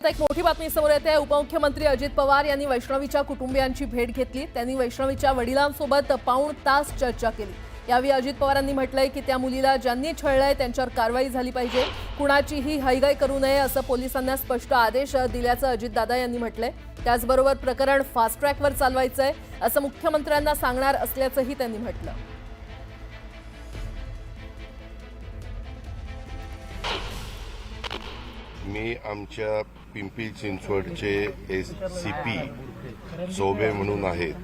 एक मोठी बातमी समोर येते। उपमुख्यमंत्री अजित पवार यांनी वैष्णवीच्या कुटुंबियांची भेट घेतली। त्यांनी वैष्णवीच्या वडिलांसोबत पाऊण तास चर्चा केली। यावेळी अजित पवारांनी म्हटलंय की त्या मुलीला ज्यांनी छळलंय त्यांच्यावर कारवाई झाली पाहिजे, कुणाचीही हयगय करू नये असं पोलिसांना स्पष्ट आदेश दिल्याचं अजितदादा यांनी म्हटलंय। त्याचबरोबर प्रकरण फास्ट ट्रॅकवर चालवायचंय असं मुख्यमंत्र्यांना सांगणार असल्याचंही त्यांनी म्हटलं। मी आमच्या पिंपरी चिंचवडचे एसीपी चौबे म्हणून आहेत,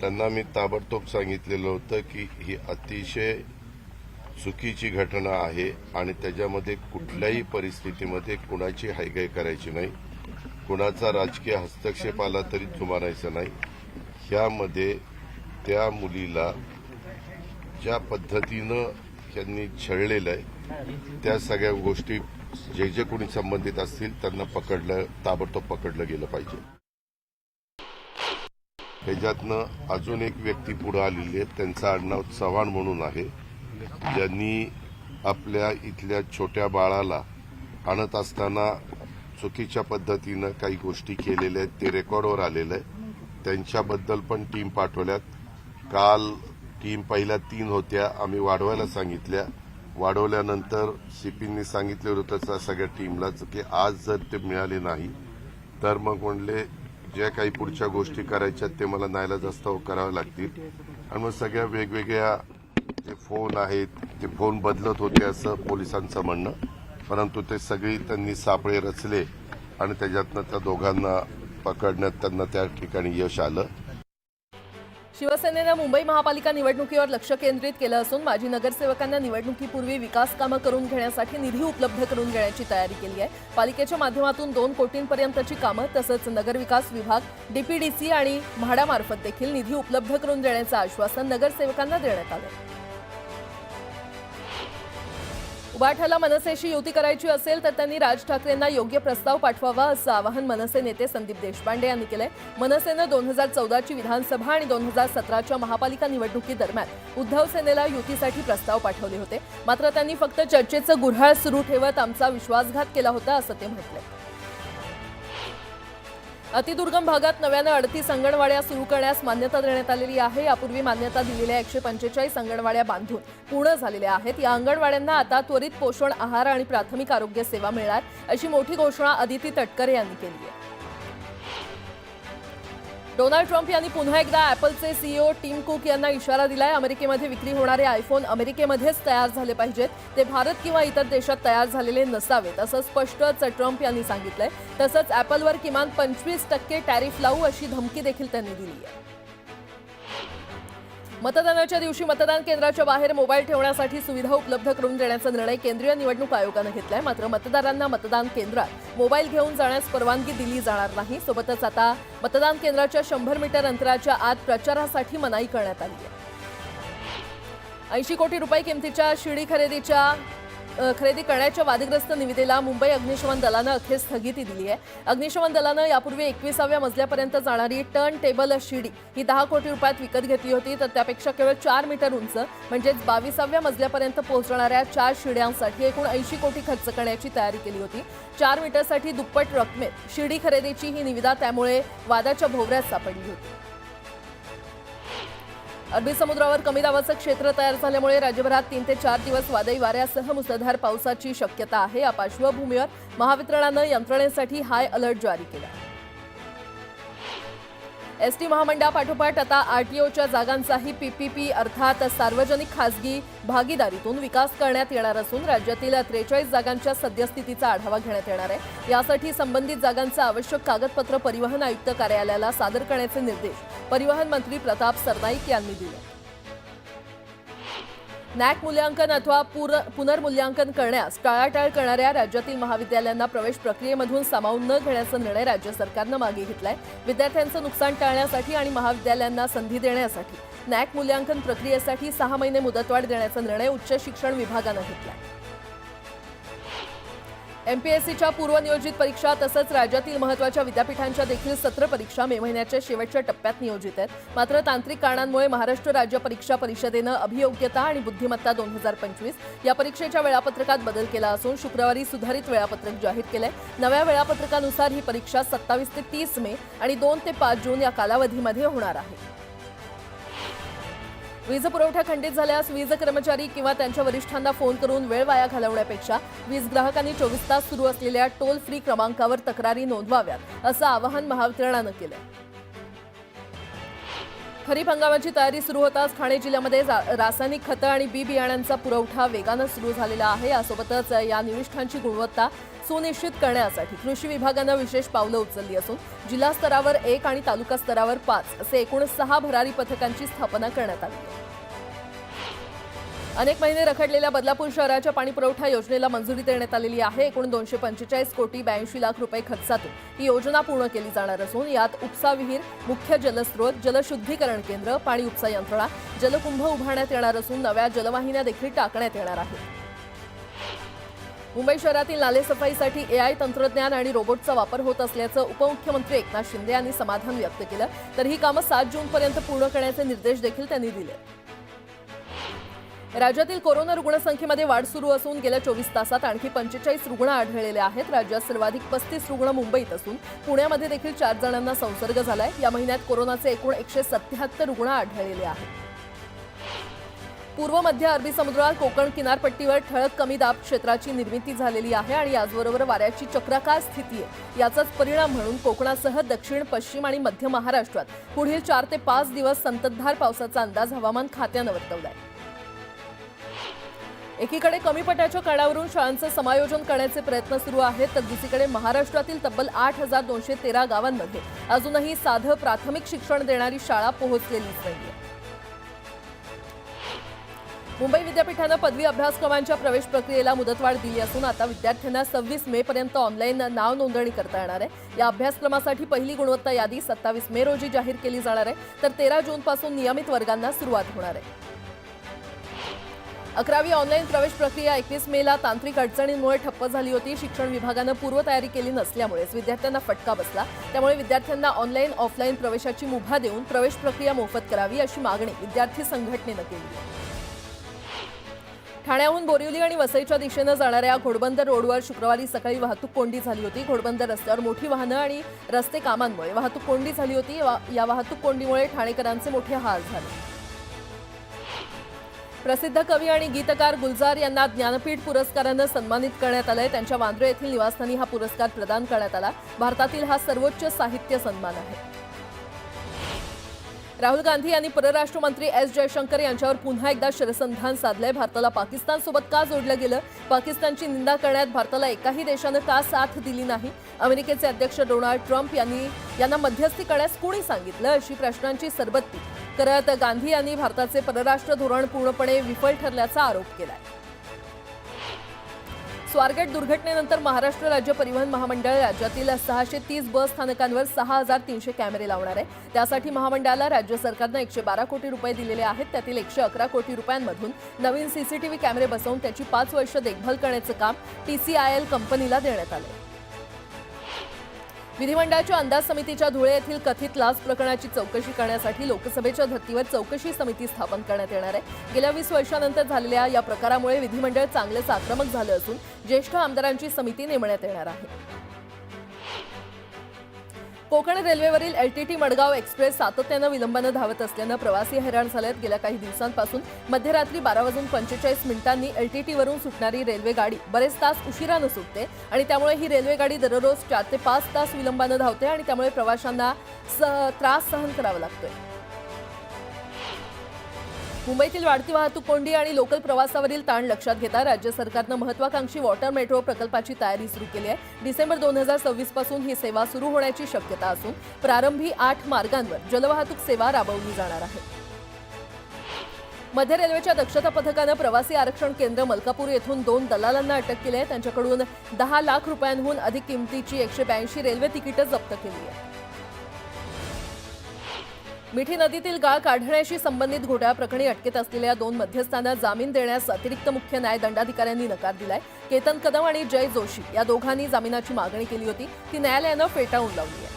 त्यांना मी ताबडतोब सांगितलेलं होतं की ही अतिशय चुकीची घटना आहे आणि त्याच्यामध्ये कुठल्याही परिस्थितीमध्ये कुणाची हयगय करायची नाही, कुणाचा राजकीय हस्तक्षेप आला तरी जुमानायचं नाही। ह्यामध्ये त्या मुलीला ज्या पद्धतीनं त्यांनी छळलेलं आहे त्या सगळ्या गोष्टी जे जे कोणी संबंधित असतील त्यांना ताबडतोब पकडलं गेलं पाहिजे। ह्याच्यातनं अजून एक व्यक्ती पुढे आलेली आहे, त्यांचं आडनाव चव्हाण म्हणून आहे, ज्यांनी आपल्या इथल्या छोट्या बाळाला आणत असताना चुकीच्या पद्धतीनं काही गोष्टी केलेल्या आहेत, ते रेकॉर्डवर आलेलं आहे। त्यांच्याबद्दल पण टीम पाठवल्यात। काल टीम पहिल्या 3 होत्या, आम्ही वाढवायला सांगितल्या। वाढवल्यानंतर सीपींनी सांगितलं होतं त्या सगळ्या टीमलाच की आज जर ते मिळाले नाही तर मग म्हणले ज्या काही पुढच्या गोष्टी करायच्या ते मला नाईलाजास्तव कराव्या लागतील। आणि मग सगळ्या वेगवेगळ्या जे फोन आहेत ते फोन बदलत होते असं पोलिसांचं म्हणणं, परंतु ते सगळी त्यांनी सापळे रचले आणि त्याच्यातनं त्या दोघांना पकडण्यात त्यांना त्या ठिकाणी यश आलं। शिवसेनेनं मुंबई महापालिका निवडणुकीवर लक्ष केंद्रित केलं असून माजी नगरसेवकांना निवडणुकीपूर्वी विकास कामं करून घेण्यासाठी निधी उपलब्ध करून देण्याची तयारी केली आहे। पालिकेच्या माध्यमातून 2 कोटींपर्यंतची कामं तसंच नगरविकास विभाग, डीपीडीसी आणि म्हाडामार्फत देखील निधी उपलब्ध करून देण्याचं आश्वासन नगरसेवकांना देण्यात आलं। उबाठाला मनसेशी युती करायची असेल तर त्यांनी राज ठाकरेंना योग्य प्रस्ताव पाठवावा असं आवाहन मनसे नेते संदीप देशपांडे यांनी केलंय। मनसेनं 2014ची विधानसभा आणि 2017च्या महापालिका निवडणुकीदरम्यान उद्धव सेनेला युतीसाठी प्रस्ताव पाठवले होते, मात्र त्यांनी फक्त चर्चेचं गुऱ्हाळ सुरू ठेवत आमचा विश्वासघात केला होता असं ते म्हटले। अतिदुर्गम भागात नव्यानं 38 अंगणवाड्या सुरू करण्यास मान्यता देण्यात आलेली आहे। यापूर्वी मान्यता दिलेल्या 145 अंगणवाड्या बांधून पूर्ण झालेल्या आहेत। या अंगणवाड्यांना आता त्वरित पोषण आहार आणि प्राथमिक आरोग्य सेवा मिळणार अशी मोठी घोषणा अदिती तटकरे यांनी केली आहे। डोनाल्ड ट्रम्प यांनी पुन्हा एकदा ॲपलचे सीईओ टिम कुक यांना इशारा दिलाय। अमेरिकेमध्ये विक्री होणारे आयफोन अमेरिकेमध्येच तयार झाले पाहिजेत, ते भारत किंवा इतर देशात तयार झालेले नसावेत असं स्पष्टच ट्रम्प यांनी सांगितलंय। तसंच ॲपलवर किमान 25% टॅरिफ लावू अशी धमकी देखील त्यांनी दिली आहे। मतदानाच्या दिवशी मतदान केंद्राच्या बाहेर मोबाईल ठेवण्यासाठी सुविधा उपलब्ध करून देण्याचा निर्णय केंद्रीय निवडणूक आयोगानं घेतलाय। मात्र मतदारांना मतदान केंद्रात मोबाईल घेऊन जाण्यास परवानगी दिली जाणार नाही। सोबतच आता मतदान केंद्राच्या 100 मीटर अंतराच्या आत प्रचारासाठी मनाई करण्यात आली आहे। 80 कोटी रुपये किमतीच्या शिडी खरेदी करण्याच्या वादग्रस्त निविदेला मुंबई अग्निशमन दलानं अखेर स्थगिती दिली आहे। अग्निशमन दलानं यापूर्वी 21व्या मजल्यापर्यंत जाणारी टर्न टेबल शिडी ही 10 कोटी रुपयात विकत घेतली होती, तर त्यापेक्षा केवळ 4 मीटर उंच म्हणजेच 22व्या मजल्यापर्यंत पोहोचणाऱ्या 4 शिड्यांसाठी एकूण 80 कोटी खर्च करण्याची तयारी केली होती। 4 मीटरसाठी दुप्पट रकमेत शिडी खरेदीची ही निविदा त्यामुळे वादाच्या भोवऱ्यात सापडली होती। अरबी समुद्रावर कमी दाबाचं क्षेत्र तयार झाल्यामुळे राज्यभरात 3 ते 4 दिवस वादळी वाऱ्यासह मुसळधार पावसाची शक्यता आहे। या पार्श्वभूमीवर महावितरणानं यंत्रणेसाठी हाय अलर्ट जारी केला। एसटी महामंडळापाठोपाठ आता आरटीओच्या जागांचाही पीपीपी अर्थात सार्वजनिक खासगी भागीदारीतून विकास करण्यात येणार असून राज्यातील 43 जागांच्या सद्यस्थितीचा आढावा घेण्यात येणार आहे। यासाठी संबंधित जागांचं आवश्यक कागदपत्र परिवहन आयुक्त कार्यालयाला सादर करण्याचे निर्देश परिवहन मंत्री प्रताप सरनाईक यांनी दिले। नॅक मूल्यांकन अथवा पुनर्मूल्यांकन करण्यास टाळाटाळ करणाऱ्या राज्यातील महाविद्यालयांना प्रवेश प्रक्रियेमधून सामावून न घेण्याचा निर्णय राज्य सरकारनं मागे घेतलाय। विद्यार्थ्यांचं नुकसान टाळण्यासाठी आणि महाविद्यालयांना संधी देण्यासाठी नॅक मूल्यांकन प्रक्रियेसाठी 6 महिने मुदतवाढ देण्याचा निर्णय उच्च शिक्षण विभागानं घेतलाय। एमपीएससीच्या पूर्वनियोजित परीक्षा तसंच राज्यातील महत्त्वाच्या विद्यापीठांच्या देखील सत्र परीक्षा मे महिन्याच्या शेवटच्या टप्प्यात नियोजित आहेत। मात्र तांत्रिक कारणांमुळे महाराष्ट्र राज्य परीक्षा परिषदेनं अभियोग्यता आणि बुद्धिमत्ता 2025 या परीक्षेच्या वेळापत्रकात बदल केला असून शुक्रवारी सुधारित वेळापत्रक जाहीर केलंय। नव्या वेळापत्रकानुसार ही परीक्षा 27 ते 30 मे आणि 2 ते 5 जून या कालावधीमध्ये होणार आहे। वीज पुरवठा खंडित झाल्यास वीज कर्मचारी किंवा त्यांच्या वरिष्ठांना फोन करून वेळ वाया घालवण्यापेक्षा वीज ग्राहकांनी 24 तास सुरू असलेल्या टोल फ्री क्रमांकावर तक्रारी नोंदवाव्यात असं आवाहन महावितरणानं केलंय। खरीप हंगामाची तयारी सुरू होताच ठाणे जिल्ह्यामध्ये रासायनिक खतं आणि बी बियाण्यांचा पुरवठा वेगानं सुरू झालेला आहे। यासोबतच या निविष्ठांची गुणवत्ता सुनिश्चित करण्यासाठी कृषी विभागानं विशेष पावलं उचलली असून जिल्हा स्तरावर 1 आणि तालुका स्तरावर 5 असे एकूण 6 भरारी पथकांची स्थापना करण्यात आली आहे। अनेक महिने रखडलेल्या बदलापूर शहराच्या पाणीपुरवठा योजनेला मंजुरी देण्यात आलेली आहे। एकूण 245 कोटी 82 लाख रुपये खर्चातून ही योजना पूर्ण केली जाणार असून यात उपसा विहीर, मुख्य जलस्रोत, जलशुद्धीकरण केंद्र, पाणी उपसा यंत्रणा, जलकुंभ उभारण्यात येणार असून नव्या जलवाहिन्या देखील टाकण्यात येणार आहेत। मुंबई शहरातील नालेसफाईसाठी एआय तंत्रज्ञान आणि रोबोटचा वापर होत असल्याचं उपमुख्यमंत्री एकनाथ शिंदे यांनी समाधान व्यक्त केलं। तर ही कामं 7 जूनपर्यंत पूर्ण करण्याचे निर्देश देखील त्यांनी दिले। राज्यातील कोरोना रुग्णसंख्येमध्ये वाढ सुरू असून गेल्या 24 तासात आणखी 45 रुग्ण आढळलेले आहेत। राज्यात सर्वाधिक 35 रुग्ण मुंबईत असून पुण्यामध्ये देखील 4 जणांना संसर्ग झालाय। या महिन्यात कोरोनाचे एकूण 177 रुग्ण आढळलेले आहेत। पूर्व मध्य अरबी समुद्रात कोकण किनारपट्टीवर ठळक कमी दाब क्षेत्राची निर्मिती झालेली आहे आणि याचबरोबर वाऱ्याची चक्राकार स्थिती आहे। याचाच परिणाम म्हणून कोकणासह दक्षिण, पश्चिम आणि मध्य महाराष्ट्रात पुढील 4 ते 5 दिवस संततधार पावसाचा अंदाज हवामान खात्यानं वर्तवलाय। एकीकडे कमी पट्ट्याच्या काळावरून शाळांचं समायोजन करण्याचे प्रयत्न सुरू आहेत तर दुसरीकडे महाराष्ट्रातील तब्बल 8213 गावांमध्ये अजूनही साधं प्राथमिक शिक्षण देणारी शाळा पोहोचलेलीच नाहीये। मुंबई विद्यापीठानं पदवी अभ्यासक्रमांच्या प्रवेश प्रक्रियेला मुदतवाढ दिली असून आता विद्यार्थ्यांना 26 मे पर्यंत ऑनलाईन नाव नोंदणी करता येणार आहे। या अभ्यासक्रमासाठी पहिली गुणवत्ता यादी 27 मे रोजी जाहीर केली जाणार आहे तर 13 जूनपासून नियमित वर्गांना सुरुवात होणार आहे। 11वी ऑनलाईन प्रवेश प्रक्रिया 21 मेला तांत्रिक अडचणींमुळे ठप्प झाली होती। शिक्षण विभागानं पूर्वतयारी केली नसल्यामुळेच विद्यार्थ्यांना फटका बसला। त्यामुळे विद्यार्थ्यांना ऑनलाईन ऑफलाईन प्रवेशाची मुभा देऊन प्रवेश प्रक्रिया मोफत करावी अशी मागणी विद्यार्थी संघटनेनं केली आहे। ठाण्याहून बोरिवली आणि वसईच्या दिशेनं जाणाऱ्या घोडबंदर रोडवर शुक्रवारी सकाळी वाहतूक कोंडी झाली होती। घोडबंदर रस्त्यावर मोठी वाहनं आणि रस्ते कामांमुळे वाहतूक कोंडी झाली होती। या वाहतूक कोंडीमुळे ठाणेकरांचे मोठे हाल झाले। प्रसिद्ध कवी आणि गीतकार गुलजार यांना ज्ञानपीठ पुरस्कारानं सन्मानित करण्यात आलंय। त्यांच्या वांद्रे येथील निवासस्थानी हा पुरस्कार प्रदान करण्यात आला। भारतातील हा सर्वोच्च साहित्य सन्मान आहे। राहुल गांधी यांनी परराष्ट्र मंत्री एस जयशंकर यांच्यावर पुन्हा एकदा शरसंधान साधलंय। भारताला पाकिस्तानसोबत का जोडलं गेलं, पाकिस्तानची निंदा करण्यात भारताला एकाही देशानं का साथ दिली नाही, अमेरिकेचे अध्यक्ष डोनाल्ड ट्रम्प यांना मध्यस्थी करण्यास कोणी सांगितलं, अशी प्रश्नांची सरबत्ती करत गांधी यांनी भारताचे परराष्ट्र धोरण पूर्णपणे विफल ठरल्याचा आरोप केलाय। स्वारगेट दुर्घटनेनंतर महाराष्ट्र राज्य परिवहन महामंडळ राज्यातील 630 बस स्थानकांवर 6300 कॅमेरे लावणार आहे। त्यासाठी महामंडळाला राज्य सरकारनं 112 कोटी रुपये दिलेले आहेत। त्यातील 111 कोटी रुपयांमधून नवीन सीसीटीव्ही कॅमेरे बसवून त्याची 5 वर्ष देखभाल करण्याचं काम TCIL कंपनीला देण्यात आलं। विधिमंडळाच्या अंदाज समितीच्या धुळे येथील कथित लाच प्रकरणाची चौकशी करण्यासाठी लोकसभेच्या धर्तीवर चौकशी समिती स्थापन करण्यात येणार आहे। गेल्या 20 वर्षांनंतर झालेल्या या प्रकारामुळे विधिमंडळ चांगलेच आक्रमक झालं असून ज्येष्ठ आमदारांची समिती नेमण्यात येणार आहे। कोकण रेल्वेवरील LTT मडगाव एक्सप्रेस सातत्यानं विलंबानं धावत असल्यानं प्रवासी हैराण झालेत। गेल्या काही दिवसांपासून मध्यरात्री 12:45 LTTवरून सुटणारी रेल्वे गाडी बरेच तास उशिरानं सुटते आणि त्यामुळे ही रेल्वे गाडी दररोज 4 ते 5 तास विलंबानं धावते आणि त्यामुळे प्रवाशांना त्रास सहन करावा लागतोय। मुंबईतील वाढती वाहतूक कोंडी आणि लोकल प्रवासावरील ताण लक्षात घेता राज्य सरकारनं महत्त्वाकांक्षी वॉटर मेट्रो प्रकल्पाची तयारी सुरू केली आहे। डिसेंबर 2026 पासून ही सेवा सुरू होण्याची शक्यता असून प्रारंभी 8 मार्गांवर जलवाहतूक सेवा राबवली जाणार आहे। मध्य रेल्वेच्या दक्षता पथकानं प्रवासी आरक्षण केंद्र मलकापूर येथून 2 दलालांना अटक केली आहे। त्यांच्याकडून 10 लाख रुपयांहून अधिक किमतीची 182 रेल्वे तिकीटं जप्त केली आहेत। मिठी नदीतील गाळ काढण्याशी संबंधित घोटाळ्याप्रकरणी अटकेत असलेल्या 2 मध्यस्थांना जामीन देण्यास अतिरिक्त मुख्य न्याय दंडाधिकाऱ्यांनी नकार दिलाय. केतन कदम आणि जय जोशी या दोघांनी जामिनाची मागणी केली होती, ती न्यायालयानं फेटाळून लावली आहे.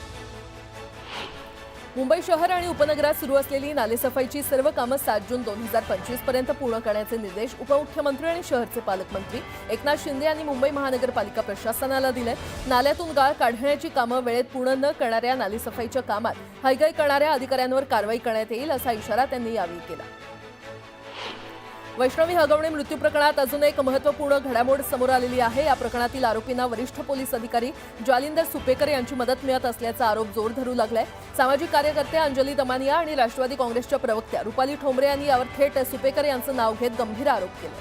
मुंबई शहर आणि उपनगरात सुरू असलेली नालेसफाईची सर्व कामं 7 जून 2025 पर्यंत पूर्ण करण्याचे निर्देश उपमुख्यमंत्री आणि शहरचे पालकमंत्री एकनाथ शिंदे यांनी मुंबई महानगरपालिका प्रशासनाला दिले. नाल्यातून गाळ काढण्याची कामं वेळेत पूर्ण न करणाऱ्या नालेसफाईच्या कामात हयगय करणाऱ्या अधिकाऱ्यांवर कारवाई करण्यात येईल असा इशारा त्यांनी यावेळी केला. वैष्णवी हगवणे मृत्यू प्रकरणात अजून एक महत्त्वपूर्ण घडामोड समोर आलेली आहे. या प्रकरणातील आरोपींना वरिष्ठ पोलीस अधिकारी जालिंदर सुपेकर यांची मदत मिळत असल्याचा आरोप जोर धरू लागलाय. सामाजिक कार्यकर्त्या अंजली दमानिया आणि राष्ट्रवादी काँग्रेसच्या प्रवक्त्या रुपाली ठोंबरे यांनी यावर थेट सुपेकर यांचं नाव घेत गंभीर आरोप केले.